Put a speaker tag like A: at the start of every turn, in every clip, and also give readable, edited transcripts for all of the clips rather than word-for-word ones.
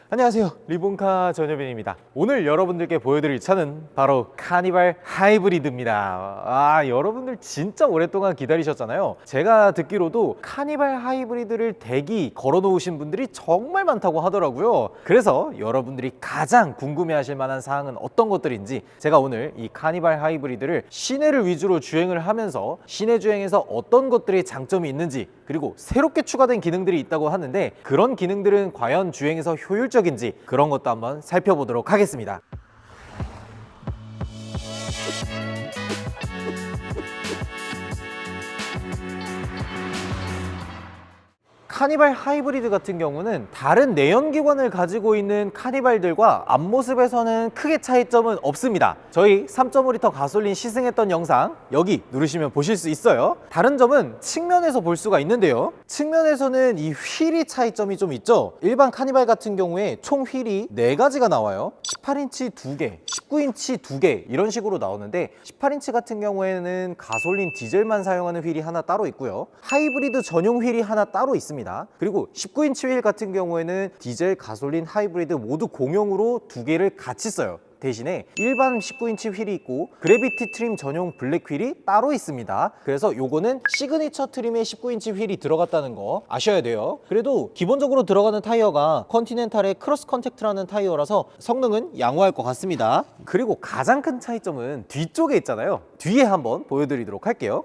A: 안녕하세요, 리본카 전효빈입니다. 오늘 여러분들께 보여드릴 차는 바로 카니발 하이브리드입니다. 여러분들 진짜 오랫동안 기다리셨잖아요. 제가 듣기로도 카니발 하이브리드를 대기 걸어 놓으신 분들이 정말 많다고 하더라고요. 그래서 여러분들이 가장 궁금해하실 만한 사항은 어떤 것들인지 제가 오늘 이 카니발 하이브리드를 시내를 위주로 주행을 하면서 시내 주행에서 어떤 것들이 장점이 있는지, 그리고 새롭게 추가된 기능들이 있다고 하는데 그런 기능들은 과연 주행에서 효율적인지, 그런 것도 한번 살펴보도록 하겠습니다. 카니발 하이브리드 같은 경우는 다른 내연기관을 가지고 있는 카니발들과 앞모습에서는 크게 차이점은 없습니다. 저희 3.5L 가솔린 시승했던 영상 여기 누르시면 보실 수 있어요. 다른 점은 측면에서 볼 수가 있는데요, 측면에서는 이 휠이 차이점이 좀 있죠. 일반 카니발 같은 경우에 총 휠이 4가지가 나와요. 18인치 2개, 19인치 2개 이런 식으로 나오는데, 18인치 같은 경우에는 가솔린 디젤만 사용하는 휠이 하나 따로 있고요, 하이브리드 전용 휠이 하나 따로 있습니다. 그리고 19인치 휠 같은 경우에는 디젤, 가솔린, 하이브리드 모두 공용으로 2개를 같이 써요. 대신에 일반 19인치 휠이 있고 그래비티 트림 전용 블랙 휠이 따로 있습니다. 그래서 요거는 시그니처 트림에 19인치 휠이 들어갔다는 거 아셔야 돼요. 그래도 기본적으로 들어가는 타이어가 컨티넨탈의 크로스 컨택트라는 타이어라서 성능은 양호할 것 같습니다. 그리고 가장 큰 차이점은 뒤쪽에 있잖아요. 뒤에 한번 보여드리도록 할게요.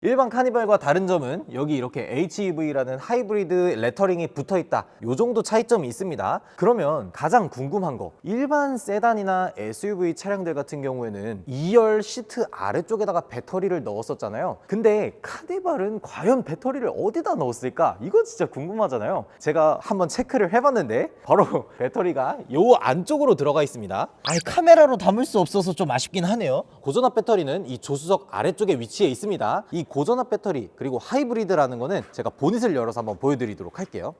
A: 일반 카니발과 다른 점은 여기 이렇게 HEV라는 하이브리드 레터링이 붙어있다, 요 정도 차이점이 있습니다. 그러면 가장 궁금한 거, 일반 세단이나 SUV 차량들 같은 경우에는 2열 시트 아래쪽에다가 배터리를 넣었었잖아요. 근데 카니발은 과연 배터리를 어디다 넣었을까? 이거 진짜 궁금하잖아요. 제가 한번 체크를 해봤는데 바로 배터리가 요 안쪽으로 들어가 있습니다. 카메라로 담을 수 없어서 좀 아쉽긴 하네요. 고전압 배터리는 이 조수석 아래쪽에 위치해 있습니다. 이 고전압 배터리 그리고 하이브리드라는 거는 제가 보닛을 열어서 한번 보여드리도록 할게요.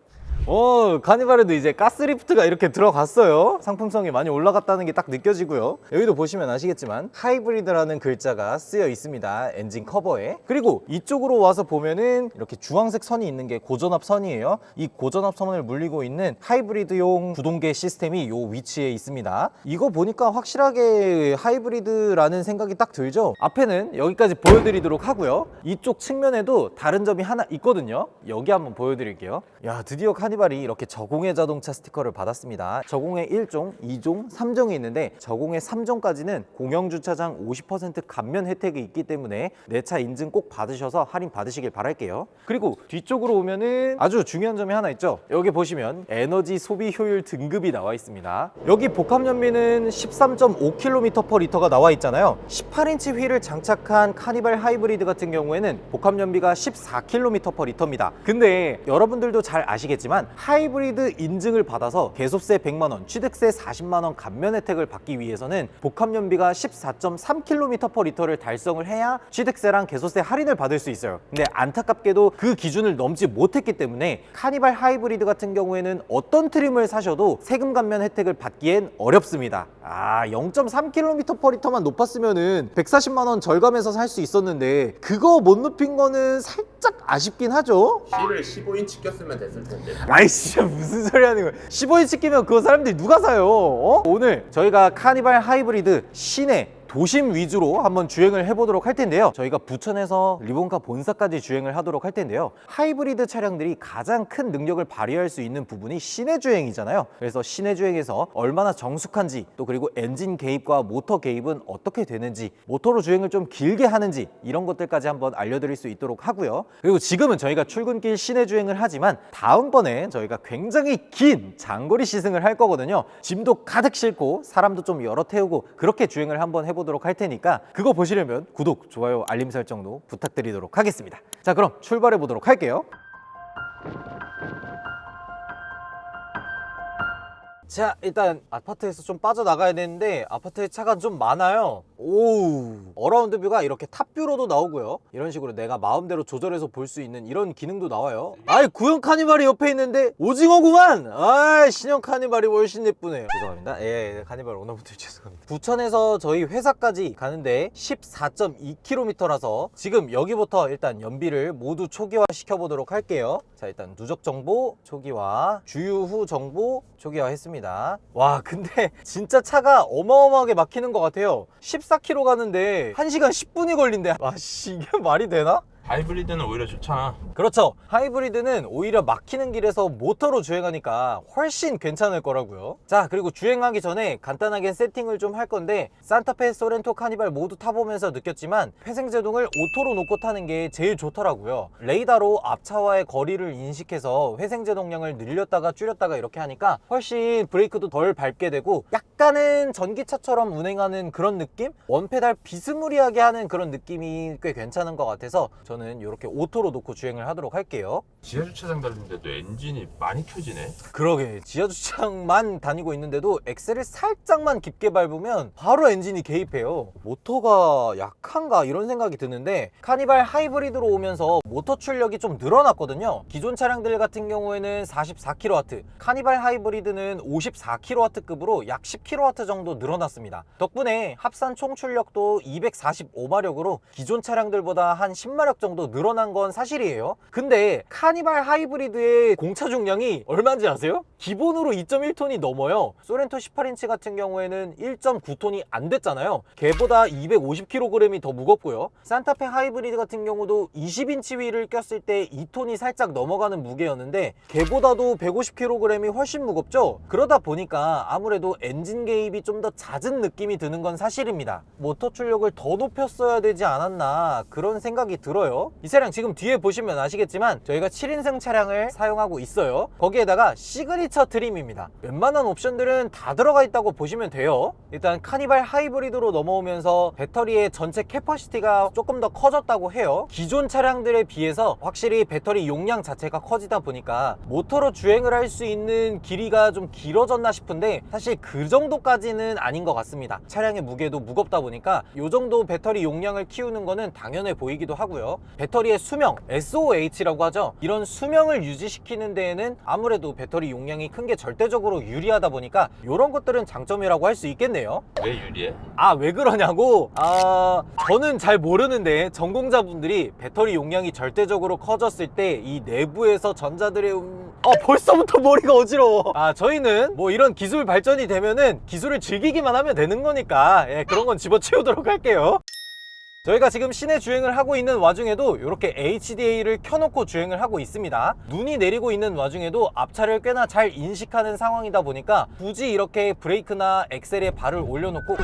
A: 카니발에도 이제 가스리프트가 이렇게 들어갔어요. 상품성이 많이 올라갔다는 게 딱 느껴지고요. 여기도 보시면 아시겠지만 하이브리드라는 글자가 쓰여 있습니다, 엔진 커버에. 그리고 이쪽으로 와서 보면은 이렇게 주황색 선이 있는 게 고전압 선이에요. 이 고전압 선을 물리고 있는 하이브리드용 구동계 시스템이 요 위치에 있습니다. 이거 보니까 확실하게 하이브리드라는 생각이 딱 들죠. 앞에는 여기까지 보여드리도록 하고요. 이쪽 측면에도 다른 점이 하나 있거든요. 여기 한번 보여드릴게요. 드디어 카니발이 이렇게 저공해 자동차 스티커를 받았습니다. 저공해 1종, 2종, 3종이 있는데 저공해 3종까지는 공영주차장 50% 감면 혜택이 있기 때문에 내 차 인증 꼭 받으셔서 할인 받으시길 바랄게요. 그리고 뒤쪽으로 오면은 아주 중요한 점이 하나 있죠. 여기 보시면 에너지 소비 효율 등급이 나와 있습니다. 여기 복합 연비는 13.5km/L가 나와 있잖아요. 18인치 휠을 장착한 카니발 하이브리드 같은 경우에는 복합 연비가 14km/L입니다. 근데 여러분들도 잘 아시겠지만 하이브리드 인증을 받아서 개소세 100만원, 취득세 40만원 감면 혜택을 받기 위해서는 복합 연비가 14.3km/L를 달성을 해야 취득세랑 개소세 할인을 받을 수 있어요. 근데 안타깝게도 그 기준을 넘지 못했기 때문에 카니발 하이브리드 같은 경우에는 어떤 트림을 사셔도 세금 감면 혜택을 받기엔 어렵습니다. 0.3km/L만 높았으면은 140만원 절감해서 살 수 있었는데 그거 못 높인 거는 살짝 아쉽긴 하죠.
B: 휠을 15인치 꼈으면 됐을 텐데.
A: 진짜 무슨 소리 하는 거야. 15인치 끼면 그거 사람들이 누가 사요? 오늘 저희가 카니발 하이브리드 시내 도심 위주로 한번 주행을 해보도록 할 텐데요. 저희가 부천에서 리본카 본사까지 주행을 하도록 할 텐데요. 하이브리드 차량들이 가장 큰 능력을 발휘할 수 있는 부분이 시내 주행이잖아요. 그래서 시내 주행에서 얼마나 정숙한지, 또 그리고 엔진 개입과 모터 개입은 어떻게 되는지, 모터로 주행을 좀 길게 하는지, 이런 것들까지 한번 알려드릴 수 있도록 하고요. 그리고 지금은 저희가 출근길 시내 주행을 하지만 다음번에 저희가 굉장히 긴 장거리 시승을 할 거거든요. 짐도 가득 싣고 사람도 좀 여러 태우고 그렇게 주행을 한번 해보도록 할 테니까 그거 보시려면 구독, 좋아요, 알림 설정도 부탁드리도록 하겠습니다. 자, 그럼 출발해 보도록 할게요. 자, 일단 아파트에서 좀 빠져나가야 되는데 아파트에 차가 좀 많아요. 오, 어라운드 뷰가 이렇게 탑뷰로도 나오고요. 이런 식으로 내가 마음대로 조절해서 볼 수 있는 이런 기능도 나와요. 아이, 구형 카니발이 옆에 있는데 오징어구만. 아, 신형 카니발이 훨씬 예쁘네요. 죄송합니다. 예, 카니발 오너분들 죄송합니다. 부천에서 저희 회사까지 가는데 14.2km라서 지금 여기부터 일단 연비를 모두 초기화 시켜보도록 할게요. 자, 일단 누적 정보 초기화, 주유 후 정보 초기화 했습니다. 와, 근데 진짜 차가 어마어마하게 막히는 것 같아요. 14km 가는데 1시간 10분이 걸린대. 와, 씨, 이게 말이 되나?
B: 하이브리드는 오히려 좋잖아.
A: 그렇죠. 하이브리드는 오히려 막히는 길에서 모터로 주행하니까 훨씬 괜찮을 거라고요. 자, 그리고 주행하기 전에 간단하게 세팅을 좀 할 건데, 산타페, 소렌토, 카니발 모두 타보면서 느꼈지만 회생제동을 오토로 놓고 타는 게 제일 좋더라고요. 레이더로 앞차와의 거리를 인식해서 회생제동량을 늘렸다가 줄였다가 이렇게 하니까 훨씬 브레이크도 덜 밟게 되고 약간은 전기차처럼 운행하는 그런 느낌? 원페달 비스무리하게 하는 그런 느낌이 꽤 괜찮은 것 같아서 저는 이렇게 오토로 놓고 주행을 하도록 할게요.
B: 지하주차장 다니는데도 엔진이 많이 켜지네.
A: 그러게, 지하주차장만 다니고 있는데도 엑셀을 살짝만 깊게 밟으면 바로 엔진이 개입해요. 모터가 약한가 이런 생각이 드는데, 카니발 하이브리드로 오면서 모터 출력이 좀 늘어났거든요. 기존 차량들 같은 경우에는 44kW, 카니발 하이브리드는 54kW급으로 약 10kW 정도 늘어났습니다. 덕분에 합산 총 출력도 245마력으로 기존 차량들보다 한 10마력 정도 늘어난 건 사실이에요. 근데 카니발 하이브리드의 공차 중량이 얼마인지 아세요? 기본으로 2.1톤이 넘어요. 소렌토 18인치 같은 경우에는 1.9톤이 안 됐잖아요. 걔보다 250kg이 더 무겁고요. 산타페 하이브리드 같은 경우도 20인치 휠을 꼈을 때 2톤이 살짝 넘어가는 무게였는데 걔보다도 150kg이 훨씬 무겁죠. 그러다 보니까 아무래도 엔진 개입이 좀 더 잦은 느낌이 드는 건 사실입니다. 모터 출력을 더 높였어야 되지 않았나 그런 생각이 들어요. 이 차량 지금 뒤에 보시면 아시겠지만 저희가 7인승 차량을 사용하고 있어요. 거기에다가 시그니처 트림입니다. 웬만한 옵션들은 다 들어가 있다고 보시면 돼요. 일단 카니발 하이브리드로 넘어오면서 배터리의 전체 캐퍼시티가 조금 더 커졌다고 해요. 기존 차량들에 비해서 확실히 배터리 용량 자체가 커지다 보니까 모터로 주행을 할 수 있는 길이가 좀 길어졌나 싶은데 사실 그 정도까지는 아닌 것 같습니다. 차량의 무게도 무겁다 보니까 이 정도 배터리 용량을 키우는 거는 당연해 보이기도 하고요. 배터리의 수명, SOH라고 하죠. 이런 수명을 유지시키는 데에는 아무래도 배터리 용량이 큰 게 절대적으로 유리하다 보니까 이런 것들은 장점이라고 할 수 있겠네요.
B: 왜 유리해?
A: 아, 왜 그러냐고? 저는 잘 모르는데 전공자분들이 배터리 용량이 절대적으로 커졌을 때 이 내부에서 전자들의 벌써부터 머리가 어지러워. 저희는 뭐 이런 기술 발전이 되면은 기술을 즐기기만 하면 되는 거니까 그런 건 집어치우도록 할게요. 저희가 지금 시내 주행을 하고 있는 와중에도 이렇게 HDA를 켜놓고 주행을 하고 있습니다. 눈이 내리고 있는 와중에도 앞차를 꽤나 잘 인식하는 상황이다 보니까 굳이 이렇게 브레이크나 엑셀에 발을 올려놓고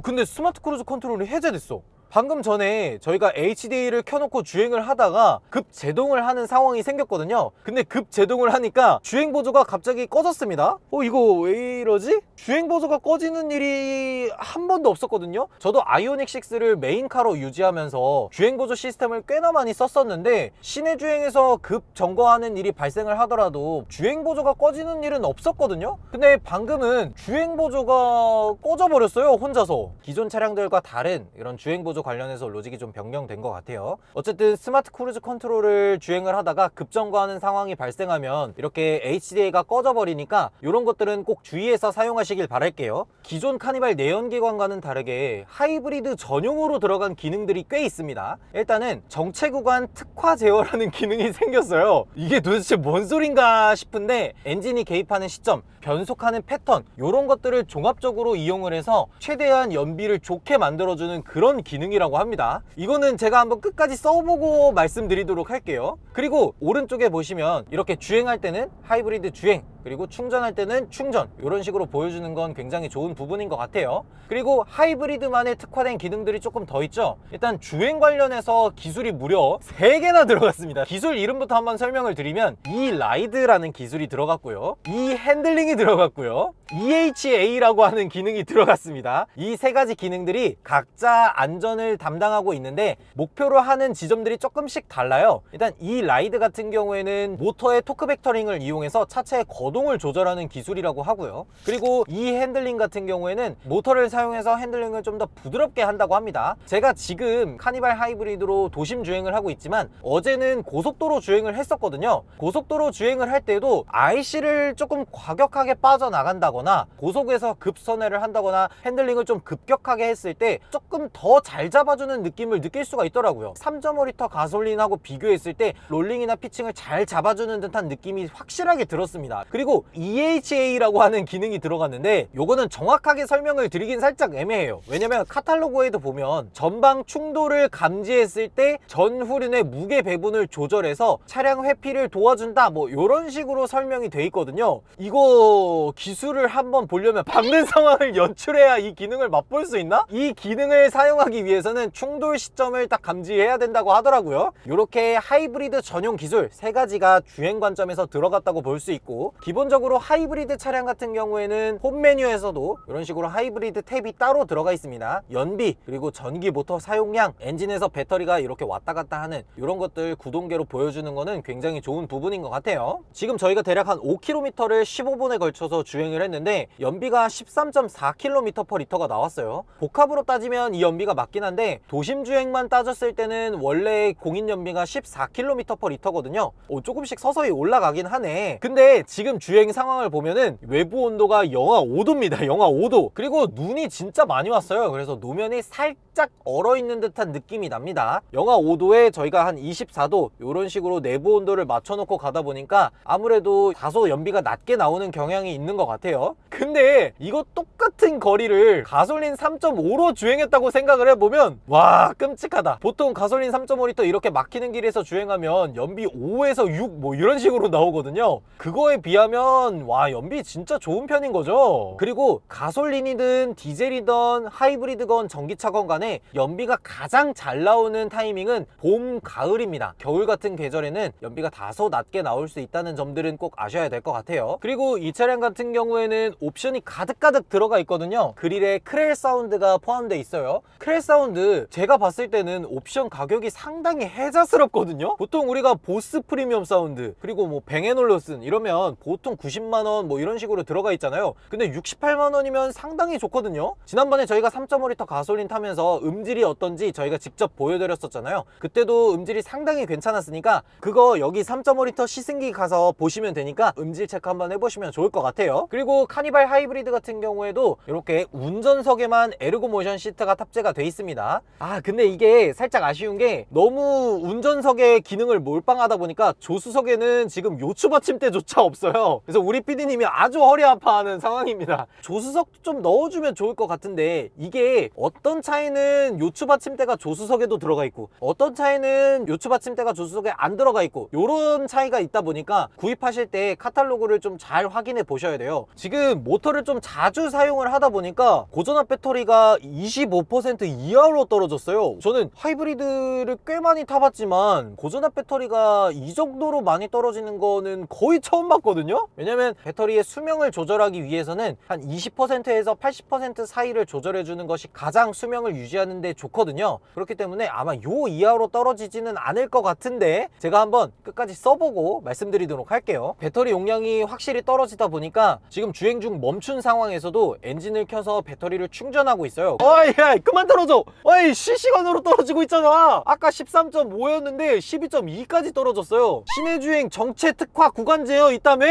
A: 근데 스마트 크루즈 컨트롤이 해제됐어. 방금 전에 저희가 HDA를 켜놓고 주행을 하다가 급 제동을 하는 상황이 생겼거든요. 근데 급 제동을 하니까 주행 보조가 갑자기 꺼졌습니다. 이거 왜 이러지? 주행 보조가 꺼지는 일이 한 번도 없었거든요. 저도 아이오닉 6를 메인카로 유지하면서 주행 보조 시스템을 꽤나 많이 썼었는데 시내 주행에서 급 점거하는 일이 발생을 하더라도 주행 보조가 꺼지는 일은 없었거든요. 근데 방금은 주행 보조가 꺼져버렸어요, 혼자서. 기존 차량들과 다른 이런 주행 보조 관련해서 로직이 좀 변경된 것 같아요. 어쨌든 스마트 크루즈 컨트롤을 주행을 하다가 급점거하는 상황이 발생하면 이렇게 HDA가 꺼져버리니까 이런 것들은 꼭 주의해서 사용하시길 바랄게요. 기존 카니발 내연기관과는 다르게 하이브리드 전용으로 들어간 기능들이 꽤 있습니다. 일단은 정체 구간 특화 제어라는 기능이 생겼어요. 이게 도대체 뭔 소린가 싶은데 엔진이 개입하는 시점, 변속하는 패턴 이런 것들을 종합적으로 이용을 해서 최대한 연비를 좋게 만들어주는 그런 기능이라고 합니다. 이거는 제가 한번 끝까지 써보고 말씀드리도록 할게요. 그리고 오른쪽에 보시면 이렇게 주행할 때는 하이브리드 주행, 그리고 충전할 때는 충전, 이런 식으로 보여주는 건 굉장히 좋은 부분인 것 같아요. 그리고 하이브리드만의 특화된 기능들이 조금 더 있죠. 일단 주행 관련해서 기술이 무려 3개나 들어갔습니다. 기술 이름부터 한번 설명을 드리면 eRide라는 기술이 들어갔고요, e핸들링이 들어갔고요, EHA라고 하는 기능이 들어갔습니다. 이 3가지 기능들이 각자 안전을 운전을 담당하고 있는데 목표로 하는 지점들이 조금씩 달라요. 일단 이 라이드 같은 경우에는 모터의 토크 벡터링을 이용해서 차체의 거동을 조절하는 기술이라고 하고요. 그리고 이 핸들링 같은 경우에는 모터를 사용해서 핸들링을 좀 더 부드럽게 한다고 합니다. 제가 지금 카니발 하이브리드로 도심 주행을 하고 있지만 어제는 고속도로 주행을 했었거든요. 고속도로 주행을 할 때도 IC를 조금 과격하게 빠져나간다거나 고속에서 급선회를 한다거나 핸들링을 좀 급격하게 했을 때 조금 더 잘 잡아주는 느낌을 느낄 수가 있더라고요. 3.5L 가솔린하고 비교했을 때 롤링이나 피칭을 잘 잡아주는 듯한 느낌이 확실하게 들었습니다. 그리고 EHA라고 하는 기능이 들어갔는데 요거는 정확하게 설명을 드리긴 살짝 애매해요. 왜냐면 카탈로그에도 보면 전방 충돌을 감지했을 때 전후륜의 무게 배분을 조절해서 차량 회피를 도와준다 뭐 이런 식으로 설명이 돼 있거든요. 이거 기술을 한번 보려면 박는 상황을 연출해야 이 기능을 맛볼 수 있나? 이 기능을 사용하기 위해서는 충돌 시점을 딱 감지해야 된다고 하더라고요. 이렇게 하이브리드 전용 기술 3가지가 주행 관점에서 들어갔다고 볼 수 있고, 기본적으로 하이브리드 차량 같은 경우에는 홈 메뉴에서도 이런 식으로 하이브리드 탭이 따로 들어가 있습니다. 연비, 그리고 전기 모터 사용량, 엔진에서 배터리가 이렇게 왔다 갔다 하는 이런 것들 구동계로 보여주는 거는 굉장히 좋은 부분인 것 같아요. 지금 저희가 대략 한 5km를 15분에 걸쳐서 주행을 했는데 연비가 13.4km/L가 나왔어요. 복합으로 따지면 이 연비가 맞긴 한데 도심 주행만 따졌을 때는 원래 공인 연비가 14km/L거든요. 조금씩 서서히 올라가긴 하네. 근데 지금 주행 상황을 보면은 외부 온도가 영하 5도입니다. 영하 5도. 그리고 눈이 진짜 많이 왔어요. 그래서 노면이 살짝 얼어있는 듯한 느낌이 납니다. 영하 5도에 저희가 한 24도 이런 식으로 내부 온도를 맞춰놓고 가다 보니까 아무래도 다소 연비가 낮게 나오는 경향이 있는 것 같아요. 근데 이거 똑같은 거리를 가솔린 3.5로 주행했다고 생각을 해보면 와, 끔찍하다. 보통 가솔린 3.5L 이렇게 막히는 길에서 주행하면 연비 5에서 6 뭐 이런 식으로 나오거든요. 그거에 비하면 와, 연비 진짜 좋은 편인 거죠. 그리고 가솔린이든 디젤이든 하이브리드건 전기차건 간에 연비가 가장 잘 나오는 타이밍은 봄, 가을입니다. 겨울 같은 계절에는 연비가 다소 낮게 나올 수 있다는 점들은 꼭 아셔야 될 것 같아요. 그리고 이 차량 같은 경우에는 옵션이 가득가득 들어가 있거든요. 그릴에 크렐 사운드가 포함되어 있어요. 크렐 사운드 제가 봤을 때는 옵션 가격이 상당히 혜자스럽거든요. 보통 우리가 보스 프리미엄 사운드, 그리고 뭐 뱅앤올로슨 이러면 보통 90만원 뭐 이런 식으로 들어가 있잖아요. 근데 68만원이면 상당히 좋거든요. 지난번에 저희가 3.5L 가솔린 타면서 음질이 어떤지 저희가 직접 보여드렸었잖아요. 그때도 음질이 상당히 괜찮았으니까 그거 여기 3.5L 시승기 가서 보시면 되니까 음질 체크 한번 해보시면 좋을 것 같아요. 그리고 카니발 하이브리드 같은 경우에도 이렇게 운전석에만 에르고 모션 시트가 탑재가 돼 있습니다. 근데 이게 살짝 아쉬운 게 너무 운전석의 기능을 몰빵하다 보니까 조수석에는 지금 요추 받침대조차 없어요. 그래서 우리 PD님이 아주 허리 아파하는 상황입니다. 조수석도 좀 넣어주면 좋을 것 같은데 이게 어떤 차에는 요추 받침대가 조수석에도 들어가 있고 어떤 차에는 요추 받침대가 조수석에 안 들어가 있고 이런 차이가 있다 보니까 구입하실 때 카탈로그를 좀 잘 확인해 보셔야 돼요. 지금 모터를 좀 자주 사용을 하다 보니까 고전압 배터리가 25% 이하로 떨어졌어요. 저는 하이브리드를 꽤 많이 타봤지만 고전압 배터리가 이 정도로 많이 떨어지는 거는 거의 처음 봤거든요. 왜냐면 배터리의 수명을 조절하기 위해서는 한 20%에서 80% 사이를 조절해 주는 것이 가장 수명을 유지하는 데 좋거든요. 그렇기 때문에 아마 요 이하로 떨어지지는 않을 것 같은데 제가 한번 끝까지 써보고 말씀드리도록 할게요. 배터리 용량이 확실히 떨어지다 보니까 지금 주행 중 멈춘 상황에서도 엔진을 켜서 배터리를 충전하고 있어요. 어이, 야, 그만 떨어져. 어이, 실시간으로 떨어지고 있잖아. 아까 13.5였는데 12.2까지 떨어졌어요. 시내 주행 정체 특화 구간 제어 있다며?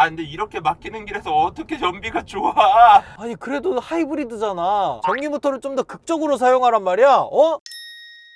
B: 근데 이렇게 막히는 길에서 어떻게 연비가 좋아?
A: 아니 그래도 하이브리드잖아. 전기 모터를 좀 더 극적으로 사용하란 말이야.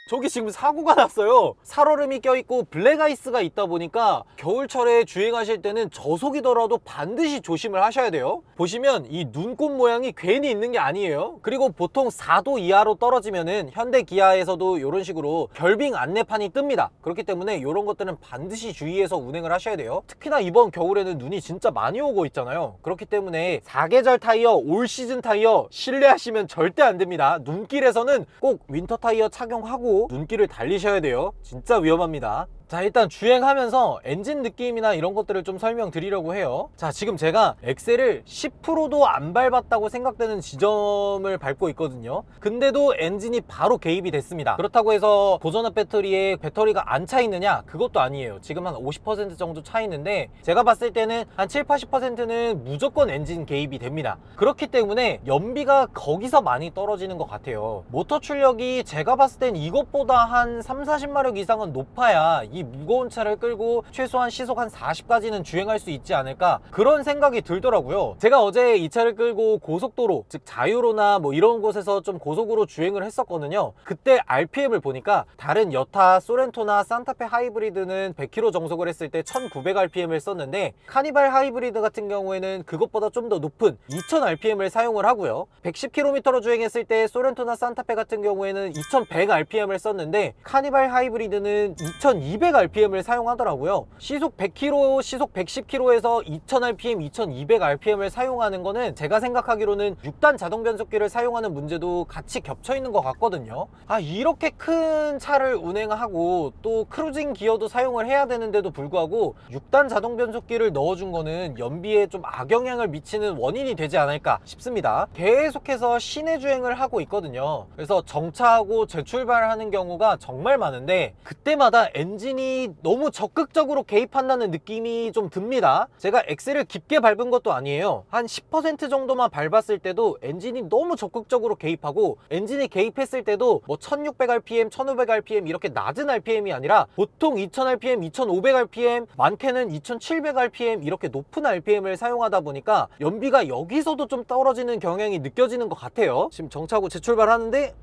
A: 저기 지금 사고가 났어요. 살얼음이 껴있고 블랙아이스가 있다 보니까 겨울철에 주행하실 때는 저속이더라도 반드시 조심을 하셔야 돼요. 보시면 이 눈꽃 모양이 괜히 있는 게 아니에요. 그리고 보통 4도 이하로 떨어지면은 현대 기아에서도 이런 식으로 결빙 안내판이 뜹니다. 그렇기 때문에 이런 것들은 반드시 주의해서 운행을 하셔야 돼요. 특히나 이번 겨울에는 눈이 진짜 많이 오고 있잖아요. 그렇기 때문에 4계절 타이어, 올 시즌 타이어 신뢰하시면 절대 안 됩니다. 눈길에서는 꼭 윈터 타이어 착용하고 눈길을 달리셔야 돼요. 진짜 위험합니다. 자, 일단 주행하면서 엔진 느낌이나 이런 것들을 좀 설명드리려고 해요. 자, 지금 제가 엑셀을 10%도 안 밟았다고 생각되는 지점을 밟고 있거든요. 근데도 엔진이 바로 개입이 됐습니다. 그렇다고 해서 고전압 배터리에 배터리가 안 차 있느냐? 그것도 아니에요. 지금 한 50% 정도 차 있는데 제가 봤을 때는 한 7, 80%는 무조건 엔진 개입이 됩니다. 그렇기 때문에 연비가 거기서 많이 떨어지는 것 같아요. 모터 출력이 제가 봤을 땐 이것보다 한 3, 40마력 이상은 높아야 이 무거운 차를 끌고 최소한 시속 한 40까지는 주행할 수 있지 않을까, 그런 생각이 들더라고요. 제가 어제 이 차를 끌고 고속도로, 즉 자유로나 뭐 이런 곳에서 좀 고속으로 주행을 했었거든요. 그때 RPM을 보니까 다른 여타 소렌토나 산타페 하이브리드는 100km 정속을 했을 때 1900rpm을 썼는데 카니발 하이브리드 같은 경우에는 그것보다 좀 더 높은 2000rpm을 사용을 하고요. 110km로 주행했을 때 소렌토나 산타페 같은 경우에는 2100rpm을 썼는데 카니발 하이브리드는 2200rpm을 사용하더라고요. 시속 100km, 시속 110km에서 2000rpm, 2200rpm을 사용하는 거는 제가 생각하기로는 6단 자동 변속기를 사용하는 문제도 같이 겹쳐 있는 것 같거든요. 아, 이렇게 큰 차를 운행하고 또 크루징 기어도 사용을 해야 되는데도 불구하고 6단 자동 변속기를 넣어준 거는 연비에 좀 악영향을 미치는 원인이 되지 않을까 싶습니다. 계속해서 시내 주행을 하고 있거든요. 그래서 정차하고 재출발하는 경우가 정말 많은데 그때마다 엔진이 너무 적극적으로 개입한다는 느낌이 좀 듭니다. 제가 엑셀을 깊게 밟은 것도 아니에요. 한 10% 정도만 밟았을 때도 엔진이 너무 적극적으로 개입하고, 엔진이 개입했을 때도 뭐 1600rpm, 1500rpm 이렇게 낮은 rpm이 아니라 보통 2000rpm, 2500rpm, 많게는 2700rpm 이렇게 높은 rpm을 사용하다 보니까 연비가 여기서도 좀 떨어지는 경향이 느껴지는 것 같아요. 지금 정차하고 재출발하는데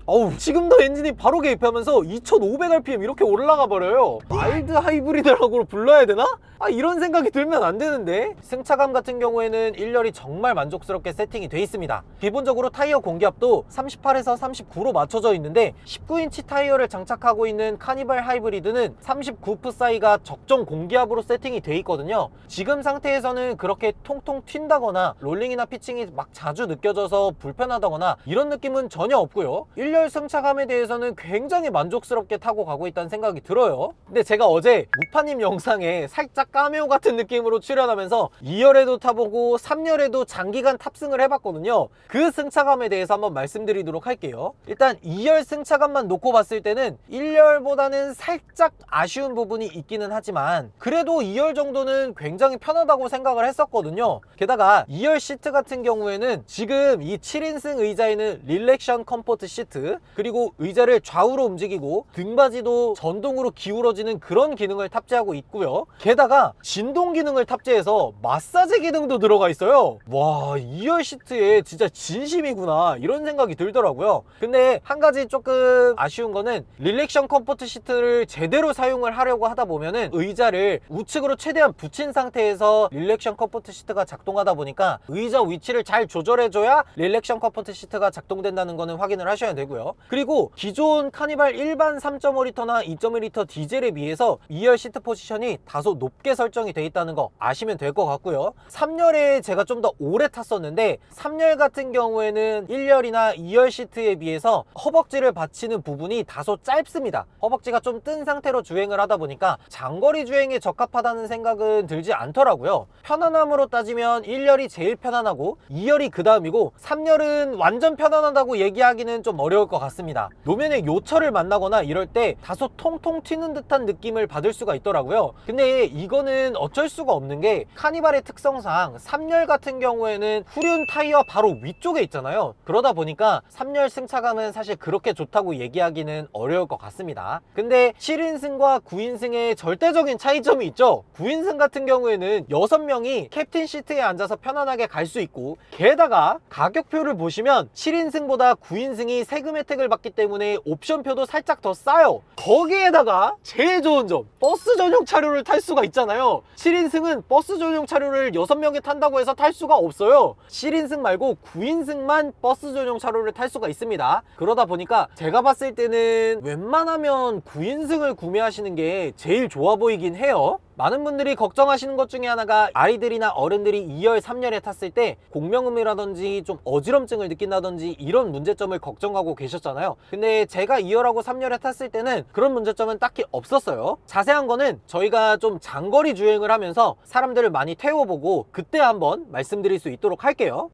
A: 어우, 지금도 엔진이 바로 개입하면서 2500rpm 이렇게 올라가 버려요. 마일드 하이브리드라고 불러야 되나? 아, 이런 생각이 들면 안 되는데. 승차감 같은 경우에는 1열이 정말 만족스럽게 세팅이 돼 있습니다. 기본적으로 타이어 공기압도 38에서 39로 맞춰져 있는데 19인치 타이어를 장착하고 있는 카니발 하이브리드는 39 사이가 적정 공기압으로 세팅이 돼 있거든요. 지금 상태에서는 그렇게 통통 튄다거나 롤링이나 피칭이 막 자주 느껴져서 불편하다거나 이런 느낌은 전혀 없고요. 1열 승차감에 대해서는 굉장히 만족스럽게 타고 가고 있다는 생각이 들어요. 근데 제가 어제 무파님 영상에 살짝 카메오 같은 느낌으로 출연하면서 2열에도 타보고 3열에도 장기간 탑승을 해봤거든요. 그 승차감에 대해서 한번 말씀드리도록 할게요. 일단 2열 승차감만 놓고 봤을 때는 1열보다는 살짝 아쉬운 부분이 있기는 하지만 그래도 2열 정도는 굉장히 편하다고 생각을 했었거든요. 게다가 2열 시트 같은 경우에는 지금 이 7인승 의자에는 릴렉션 컴포트 시트, 그리고 의자를 좌우로 움직이고 등받이도 전동으로 기울어지는 그런 기능을 탑재하고 있고요. 게다가 진동 기능을 탑재해서 마사지 기능도 들어가 있어요. 와, 2열 시트에 진짜 진심이구나 이런 생각이 들더라고요. 근데 한 가지 조금 아쉬운 거는 릴렉션 컴포트 시트를 제대로 사용을 하려고 하다 보면은 의자를 우측으로 최대한 붙인 상태에서 릴렉션 컴포트 시트가 작동하다 보니까 의자 위치를 잘 조절해줘야 릴렉션 컴포트 시트가 작동된다는 거는 확인을 하셔야 되고요. 그리고 기존 카니발 일반 3.5L나 2.1L 디젤에 비해서 2열 시트 포지션이 다소 높게 설정이 되어 있다는 거 아시면 될 것 같고요. 3열에 제가 좀 더 오래 탔었는데 3열 같은 경우에는 1열이나 2열 시트에 비해서 허벅지를 받치는 부분이 다소 짧습니다. 허벅지가 좀 뜬 상태로 주행을 하다 보니까 장거리 주행에 적합하다는 생각은 들지 않더라고요. 편안함으로 따지면 1열이 제일 편안하고 2열이 그 다음이고 3열은 완전 편안하다고 얘기하기는 좀 어려울 것 같습니다. 노면에 요철을 만나거나 이럴 때 다소 통통 튀는 듯한 느낌을 받을 수가 있더라고요. 근데 이거는 어쩔 수가 없는 게 카니발의 특성상 3열 같은 경우에는 후륜 타이어 바로 위쪽에 있잖아요. 그러다 보니까 3열 승차감은 사실 그렇게 좋다고 얘기하기는 어려울 것 같습니다. 근데 7인승과 9인승의 절대적인 차이점이 있죠. 9인승 같은 경우에는 6명이 캡틴 시트에 앉아서 편안하게 갈 수 있고, 게다가 가격표를 보시면 7인승보다 9인승이 세금 혜택을 받기 때문에 옵션표도 살짝 더 싸요. 거기에다가 제일 좋은 점, 버스 전용 차료를 탈 수가 있잖아요. 7인승은 버스 전용 차료를 6명이 탄다고 해서 탈 수가 없어요. 7인승 말고 9인승만 버스 전용 차료를 탈 수가 있습니다. 그러다 보니까 제가 봤을 때는 웬만하면 9인승을 구매하시는 게 제일 좋아 보이긴 해요. 많은 분들이 걱정하시는 것 중에 하나가 아이들이나 어른들이 2열, 3열에 탔을 때 공명음이라든지 좀 어지럼증을 느낀다든지 이런 문제점을 걱정하고 계셨잖아요. 근데 제가 2열하고 3열에 탔을 때는 그런 문제점은 딱히 없었어요. 자세한 거는 저희가 좀 장거리 주행을 하면서 사람들을 많이 태워보고 그때 한번 말씀드릴 수 있도록 할게요.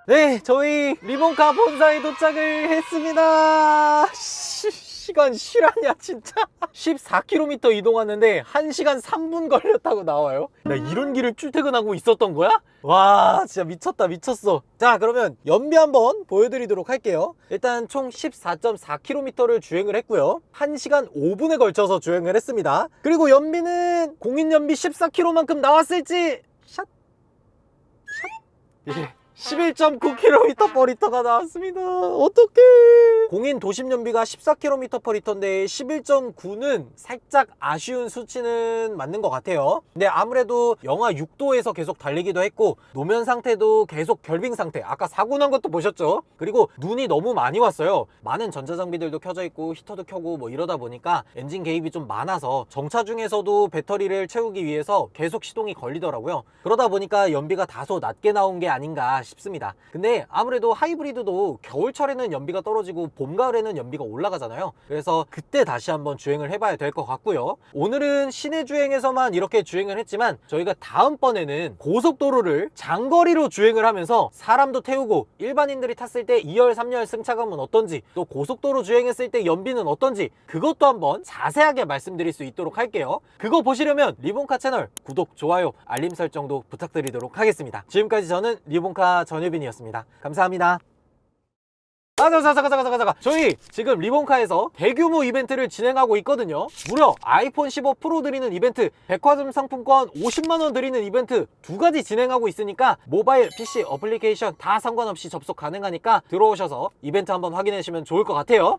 A: 네, 저희 리본카 본사에 도착을 했습니다. 시간 실화냐 진짜. 14km 이동하는데 1시간 3분 걸렸다고 나와요. 나 이런 길을 출퇴근하고 있었던 거야? 와, 진짜 미쳤다, 미쳤어. 자, 그러면 연비 한번 보여드리도록 할게요. 일단 총 14.4km를 주행을 했고요. 1시간 5분에 걸쳐서 주행을 했습니다. 그리고 연비는 공인 연비 14km만큼 나왔을지 샷 예. 11.9km/L가 나왔습니다. 어떡해. 공인 도심 연비가 14km/L인데 11.9는 살짝 아쉬운 수치는 맞는 것 같아요. 근데 아무래도 영하 6도에서 계속 달리기도 했고 노면 상태도 계속 결빙 상태, 아까 사고 난 것도 보셨죠? 그리고 눈이 너무 많이 왔어요. 많은 전자장비들도 켜져 있고 히터도 켜고 뭐 이러다 보니까 엔진 개입이 좀 많아서 정차 중에서도 배터리를 채우기 위해서 계속 시동이 걸리더라고요. 그러다 보니까 연비가 다소 낮게 나온 게 아닌가 싶습니다. 근데 아무래도 하이브리드도 겨울철에는 연비가 떨어지고 봄, 가을에는 연비가 올라가잖아요. 그래서 그때 다시 한번 주행을 해봐야 될 것 같고요. 오늘은 시내 주행에서만 이렇게 주행을 했지만 저희가 다음번에는 고속도로를 장거리로 주행을 하면서 사람도 태우고 일반인들이 탔을 때 2열, 3열 승차감은 어떤지, 또 고속도로 주행했을 때 연비는 어떤지 그것도 한번 자세하게 말씀드릴 수 있도록 할게요. 그거 보시려면 리본카 채널 구독, 좋아요, 알림 설정도 부탁드리도록 하겠습니다. 지금까지 저는 리본카 전유빈이었습니다. 감사합니다. 잠깐. 저희 지금 리본카에서 대규모 이벤트를 진행하고 있거든요. 무려 아이폰 15 프로 드리는 이벤트, 백화점 상품권 50만원 드리는 이벤트 두 가지 진행하고 있으니까 모바일, PC, 어플리케이션 다 상관없이 접속 가능하니까 들어오셔서 이벤트 한번 확인해 주시면 좋을 것 같아요.